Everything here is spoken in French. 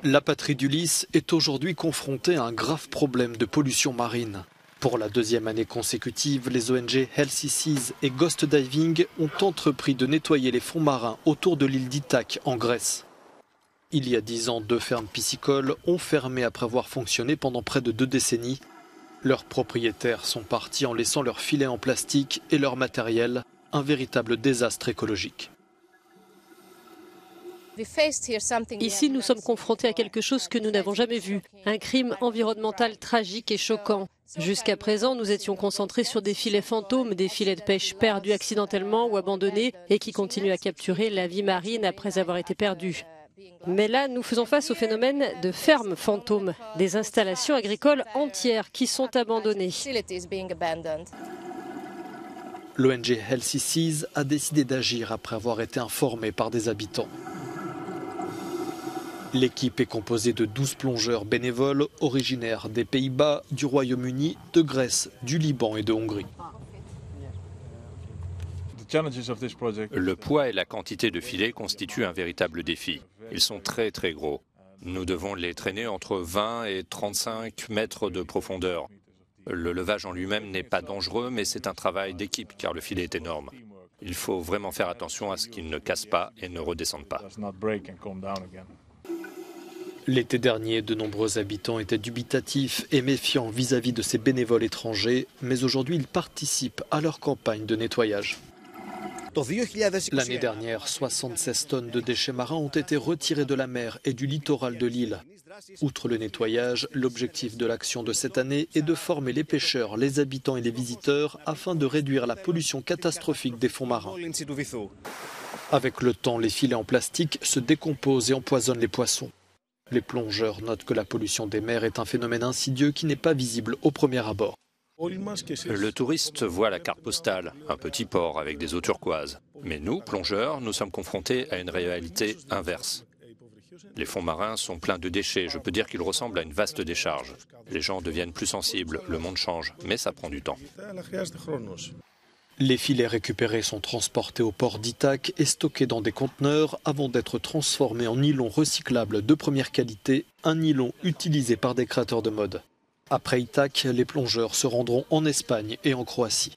La patrie d'Ulysse est aujourd'hui confrontée à un grave problème de pollution marine. Pour la deuxième année consécutive, les ONG Healthy Seas et Ghost Diving ont entrepris de nettoyer les fonds marins autour de l'île d'Ithaque, en Grèce. Il y a 10 ans, 2 fermes piscicoles ont fermé après avoir fonctionné pendant près de 2 décennies. Leurs propriétaires sont partis en laissant leurs filets en plastique et leur matériel, un véritable désastre écologique. Ici, nous sommes confrontés à quelque chose que nous n'avons jamais vu, un crime environnemental tragique et choquant. Jusqu'à présent, nous étions concentrés sur des filets fantômes, des filets de pêche perdus accidentellement ou abandonnés et qui continuent à capturer la vie marine après avoir été perdus. Mais là, nous faisons face au phénomène de fermes fantômes, des installations agricoles entières qui sont abandonnées. L'ONG Healthy Seas a décidé d'agir après avoir été informée par des habitants. L'équipe est composée de 12 plongeurs bénévoles originaires des Pays-Bas, du Royaume-Uni, de Grèce, du Liban et de Hongrie. Le poids et la quantité de filets constituent un véritable défi. Ils sont très très gros. Nous devons les traîner entre 20 et 35 mètres de profondeur. Le levage en lui-même n'est pas dangereux, mais c'est un travail d'équipe car le filet est énorme. Il faut vraiment faire attention à ce qu'il ne casse pas et ne redescende pas. L'été dernier, de nombreux habitants étaient dubitatifs et méfiants vis-à-vis de ces bénévoles étrangers, mais aujourd'hui ils participent à leur campagne de nettoyage. L'année dernière, 76 tonnes de déchets marins ont été retirés de la mer et du littoral de l'île. Outre le nettoyage, l'objectif de l'action de cette année est de former les pêcheurs, les habitants et les visiteurs afin de réduire la pollution catastrophique des fonds marins. Avec le temps, les filets en plastique se décomposent et empoisonnent les poissons. Les plongeurs notent que la pollution des mers est un phénomène insidieux qui n'est pas visible au premier abord. Le touriste voit la carte postale, un petit port avec des eaux turquoises. Mais nous, plongeurs, nous sommes confrontés à une réalité inverse. Les fonds marins sont pleins de déchets, je peux dire qu'ils ressemblent à une vaste décharge. Les gens deviennent plus sensibles, le monde change, mais ça prend du temps. Les filets récupérés sont transportés au port d'Ithaque et stockés dans des conteneurs avant d'être transformés en nylon recyclable de première qualité, un nylon utilisé par des créateurs de mode. Après Ithaque, les plongeurs se rendront en Espagne et en Croatie.